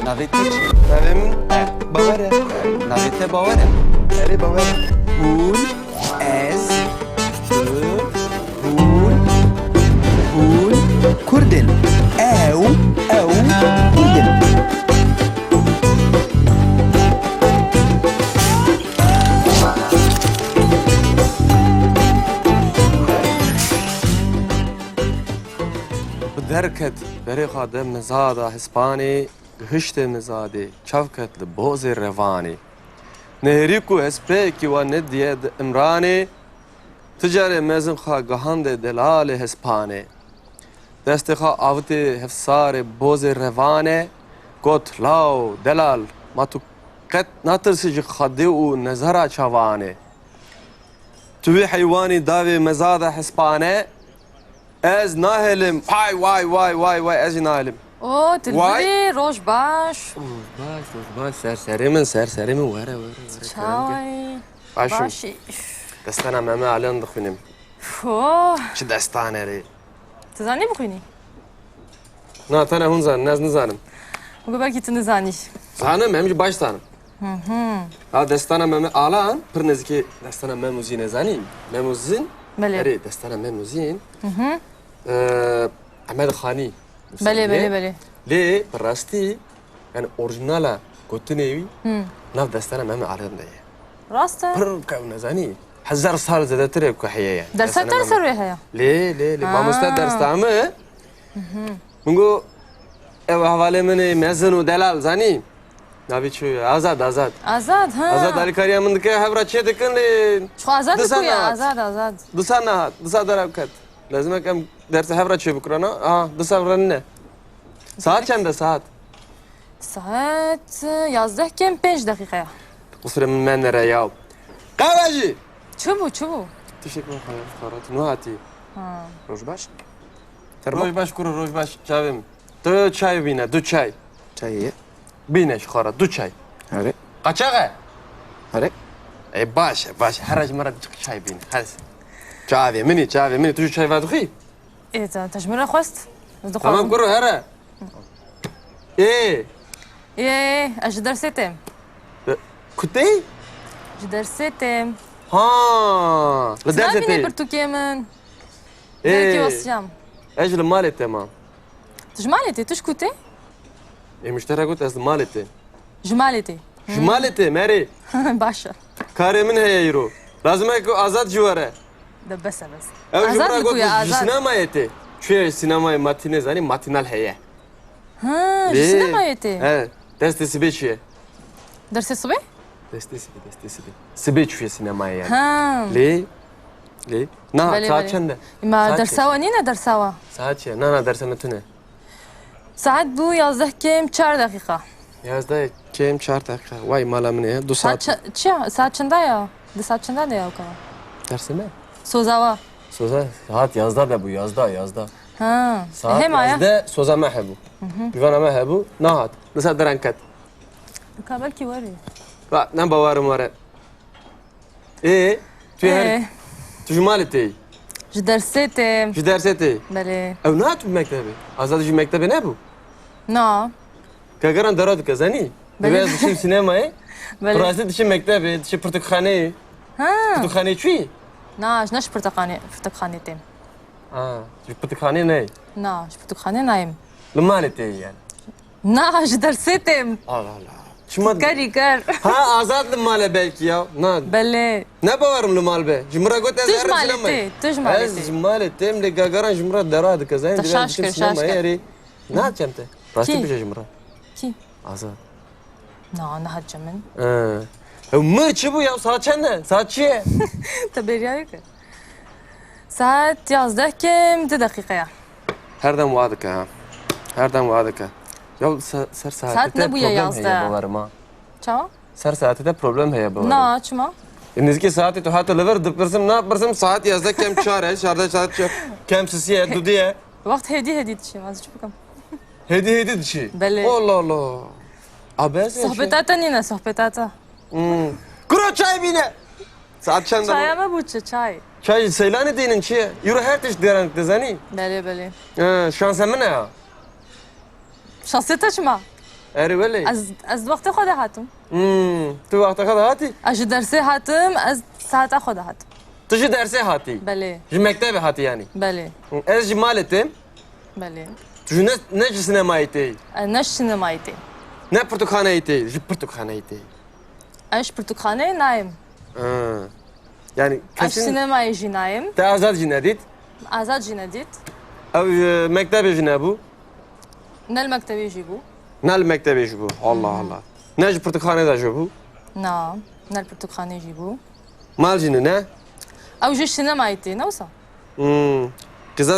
ناوی تو چی؟ ناویم باوره. ناوی تو باوره؟ بله باوره. هون از هون کردن. او کردن. درکت بری خادم مزادا هسپانی هشت مزادی چافکت لبوز روانی نهریکو هسپیکی و ندید امرانی تجاری مزن خواه گهاند دلال هسپانی دست خواه آوتی هفسار بوز روانی گوت لاو دلال ما تو قط نترسج خدی و نظر چوانی توی حیوانی داوی مزادا هسپانی از ناهلم وای از ناهلم اوه تلفري روش باش باش سرسری من وره چای باشی دستانا ماما علان دخونم اوه چه دستانه ری تزانی بخوینی؟ نه تنه هون زن ناز نزانم بگو بلکی تو نزانی زانم همیشه باش زانم دستانا ماما علان پر نزدیکی دستانا ماموزی نزانی ماموزین بله اری دستانا ماموزین احمد خانی بله لی براستی یعنی اورجینالا گوتنیوی ناف دستانا ماما علان دیه راسته؟ پر که نزانی 1000 سال زده تره كحية يعني درسها ترسل هيا ليه بامستاد درس تعمه منقو ايوه حوالي مني مزن ودلال زاني نبي شو آزاد آزاد ها آزاد على كاريا من دكه هبرة شيء دكان لي شو آزاد كويا آزاد دسا درب لازم كم درس هبرة شيء بكرنا دسا رنة ساعت چند ساعت 11 كم 5 دقيقة قصر من رياض قواجي چوبو تشكر خيرات نواتي روش باش روش باش چاویم دو چای بینه دو چای چاییه بینش خورا دو چای آره قاچاقه آره ای باشه هر از مرا چای بینه خلاص چاوی منی تو چای وادو خی ايه تجمره خواست تمام کرو هره ايه اش درستم كنتي درستم لدرستي زابيني برتوكي من دركي وصيام اجل مالتي تمام جمالتي تشكوتي مشترى قلت از مالتي جمالتي ماري باشا كاري من هي يرو لازم يكون آزاد جواره بس آزاد لكو يا آزاد سينما يتي شو سينما ماتيني زاني ماتينال هي سينما يتي درس سبيشيه درس الصبح دستي سبيت شوية سينما يعني ليه؟ ساعت چنده؟ ما درساوا نينا درساوا ساعت چه؟ نه درسنا تونه ساعت بو 11 كم 4 دقيقة 11 كم 4 دقيقة واي مالا منه 2 ساعت ساعت چنده يا 2 ساعت چنده يا وكا درسنا سوزاوا ساعت 11 ده بو 11 ساعت هم 11 سوزا ما حبو بيفانا ما حبو نهات نسا درنكت كابل كي وري لا نبوارم ورا في تجمالتي جدرستي بله او نات بمكتبي ازاد جي مكتبي نبو نا كاغران دراد كزاني بس شي سينما بله راسي دشي مكتبي دشي برتقاني برتقاني شوي ناش برتقاني تيم برتقاني ناي ناش برتقاني نايم لمالتي يعني ناش درستم الله شما كار آزاد لماله belki ya بله نبوارم لمال به جمرة قلت تجمالتي از جمالتي اللي قاقران جمرة دراد كزين تشاشكر ياري نا چنته راستی بجا جمرة کی آزاد نه جمن مر چی بو یا ساعت چنده ساعت چیه تبریایی که ساعت 11 كم 2 دقيقة هر دم وعدك یا سر ساعت نبویا 11 چا سر ساعت ده problem هي بابا نا چما نزدیکی ساعتی تو حتی لور دپرسم نه برسم ساعت 11 کم 4 14 ساعت کم سیه دو دیه وقت هدی تشي از چی بکم هدی تشي بله الله ابس صحبتاتا نینا صحبتاتا کرو چای بینه ساعت چند چای ما بود چای سیلانی دینن چیه یورو هر تش درن دزنی بله شانس منه شانستا چما اري ولی از وقت خود هاتم تو وقت خدا هاتی اج درسي هاتم از ساعت خود هاتم تو جی درسی هاتی بله جی مکتب هاتی یعنی بله از جی مالتیم بله تو جی نه جی سینمایی تی نش سينمايتي نه پرتوخانه تی جی پرتوخانه تی اش برتقاني نايم yani اش kesin سينماي جي نايم te azad jî nedît ازاد جي نديت ew mektebê jî nebû نال مكتبي يجيبوا ne li mektebê jî bû Allah Allah ne ji pirtûkxanê de jî bû نعم نال برتقاني يجيبوا mal jî ne او جيش سينمايتي نوصا kıza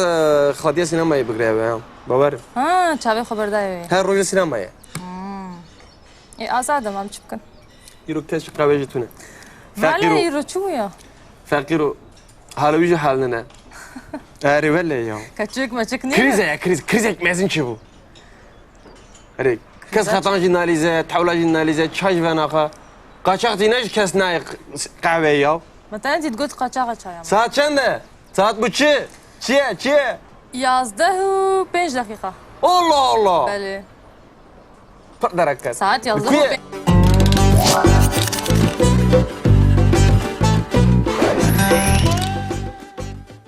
xwediya sînemayê bigireve ya bawer ها تشافي خبر دايوي her rojê sînemayê اي ازادم ام تشبكن îro kes ji qewê jî tune فعلا Fakir o. يرو شوية feqîr û halewî jî hal ne erê welê ya كاتشيك ما تشكني kriz e ya krizek mezin çi bû herê kes xetan jî nalîze tewla jî nalîze çay jî venaxa qaçaq tîne ji kes nayê qehweyê ya مثلا انت تقول قاچاغا çaya saat çend e saat bu çi çiye 11 و 5 دقيقة Allah Allah بله pır dereket ساعات 11 و Kuye. 5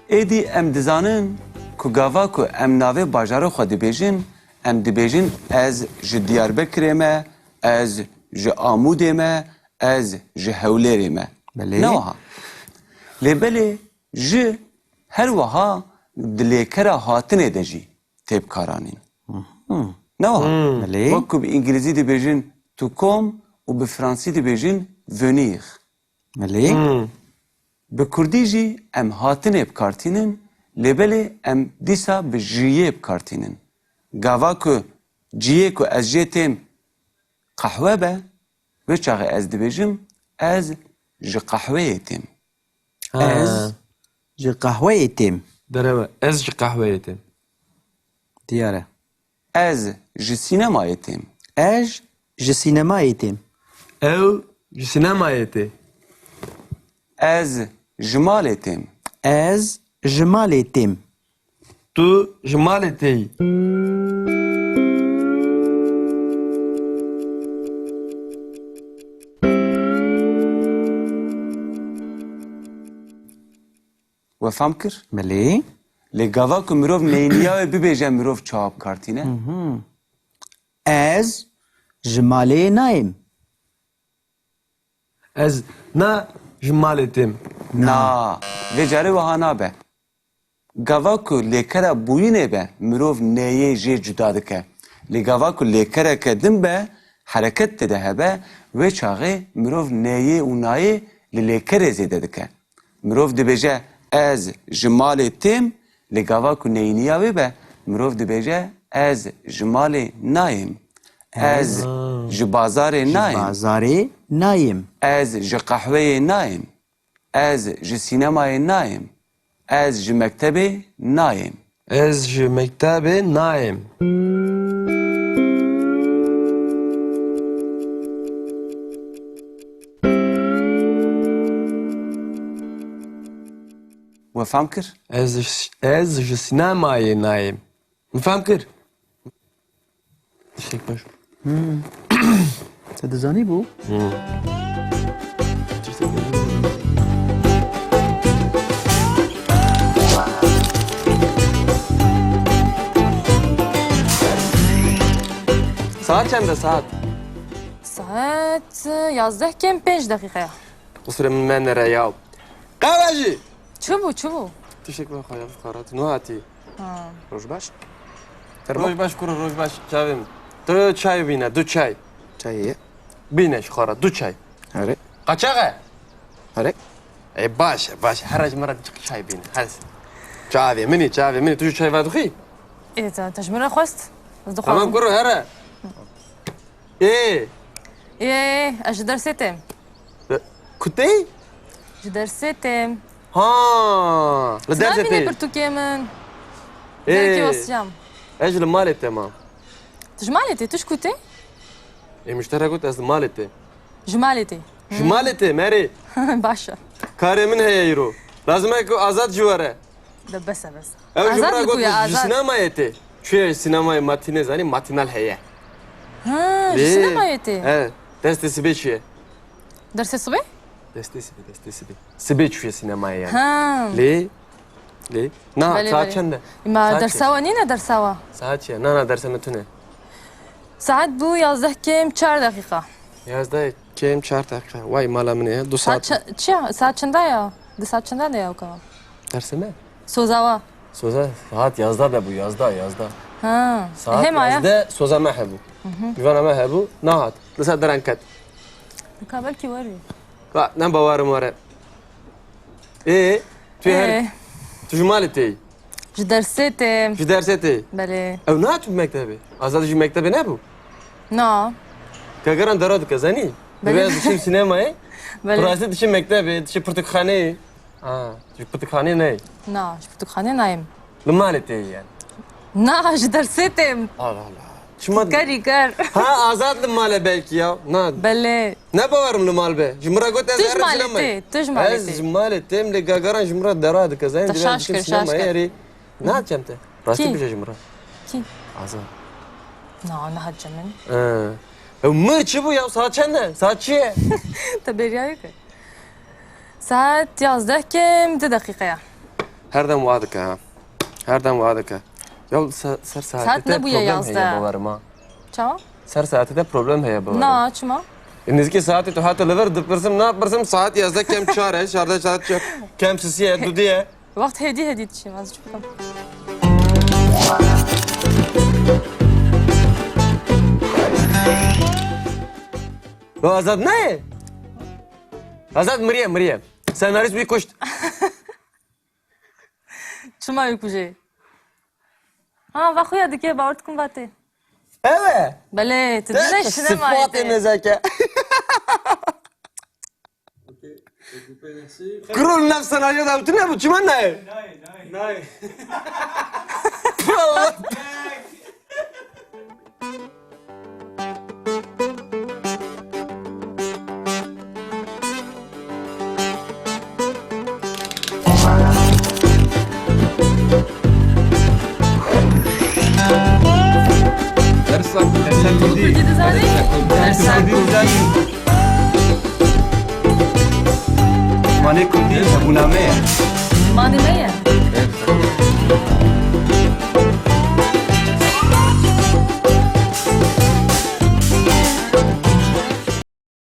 ایدی ام دزانن کو گاوا کو ام ناوه باجارو خو دبیجن ام دبیجن از ج دیاربکر ما از ج آمود ما از ج هولری ما بله. نوها لبلی ج هر وها دلیکرا هاتنه دجی تیب کارانین نوها بله. وکو به انگلیزی دبیجن تو کم و به فرانسی دبیجن ونیخ ملی به کردی جی ام هاتنه بکارتینن لبلی ام دیسا به جیه بکارتینن گاوا که جیه که از جیتیم قهوه به و چاقه از دبیجم از جی قهوه ایتیم از جی قهوه ایتیم dereve ez ji qehweyê têm دیاره از جی سینما ایتیم از جی سینما ایتیم ew ji sînemayê tê از جمال ایتیم از جمال ایتیم tu ji malê tê yî و فهم کر ملی لگاوا که مروف نینیا ببیجه مروف چاپ کارتینه از جمال نایم ez na ji malê têm نا و جاره وها نابه گاوا که لیکره بوینه به مروف نیه جی جدا دکه لگاوا که لیکره که دم به حرکت تده هبه و چاقه مروف نیه و نایه لیکره زیده دکه مروف دبیجه از جمال تیم لگاوا که نینیاوی به مروف دبیجه از جمال نایم از جبازار نایم بازار نایم از ج قهوه نایم از ج سینمای نایم از ج مکتب نایم ez ji mektebê nayêm و فهم کر ez ji sînemayê nayêm min fehm kir Teşekkür baş تدزانی بو saat çend e saat ساعات 11 كم 5 دقيقة Usre min me nere ya qehwe jî شوفوا شوفوا Teşekkür xwe fikarat nu hatî روش باش roj baş kuru roj baş çavê min tu çay bîne du çay چاییه bîne ji xwe du çay آره qaçaq e آره ey baş e baş her ji me re cik çay bîne hez çavê minî tu jî çay vedixî ايه تجمرة خست Tamam kuru here ايه اش درستم kutey اش درستم ha li نبيني derse tê برتوكي من دركي وصيام ez ji li malê te ma تجمالتي تشكوتي ê müştere got ez li malê te جمالتي ji malê te merê باشا karê min heye îro lazim e ku azad jî were دبسة بس ew ji آزاد bira لكو got يا ji آزاد sînemayê te çûye ji sînemayê matînê zanî matînal heye Ha, ليه؟ سينما يتي. ايه دستي سبي شويه درس الصبح؟ دستي سبي سبي شويه سينمائي يعني ها. ليه؟ ليه؟ نا بله، ساعت بله. چنده؟ ما ساعت درسوا نينا درسوا. ساعت چیه؟ نه درس متونه ساعت بو 11 كم 4 دقيقة. 11 کم 4 دقیقه وای مالا منه 2 ساعت ساعت چه؟ ساعت چنده یا؟ ده ساعت چنده یا که؟ درس نه سوزاوا. سوزا ساعت 11 ده بو 11 ها. ساعت هم آیا؟ 11 سوزا ما هبو دیوانه ما هبو نه هات لسه درن کت مقابل کی وری؟ نه باورم واره ايه تو هر ايه. تو جمالتي جو درستم. في درستي بله. او نه تو مکتبه آزاد جو مکتبه نبو نه. كاغران دراد كزاني بله. بس دشم سينما بله. براسي دشم مكتبه دشم برتقاني جو برتقاني نه نه. جو تو خانه نایم. لمالتي يعني نه جو درستم. الله الله شو کاری کر. ها آزاد لماله belki ya نه بله. نه باورم لمال به جمرة قلت از تجمالتي تجمالتي. از جمالتي ملي كاغران جمرة دراد كزاني تشاشكر، شاشكر. يري نه چمته راستی كي؟ بيجا جمرة کی؟ آزاد نه نه هجمن. مر چی بو یا ساعت چنده ساعت چیه تبریایی که. ساعت 11 كم 2 دقيقة. هر دم وعدك ها هر دم وعدك یا سر ساعت ساعتی نبویه problem 11. هيا باورما چما؟ سر ساعتی ده problem هيا باورما نه چما؟ نزدیکی ساعتی تو حتی لور دپرسم نه پرسم ساعت 11 کم 4 14 ساعت کم سیه دو دیه وقت هدی چیم از چی بکنم؟ و آزاد نه آزاد مریم سناریست بی کشت چما یکوچه؟ ها وقتی یادی که باورت کن باته. evet بله تدونه سینما sıfat ایده. nezake Kurul nef senaryo da bütün ne bu çimen ne? Nay. Allah. Kurdidi zani? Dersen. مانه کردی زبونامه Mani neye?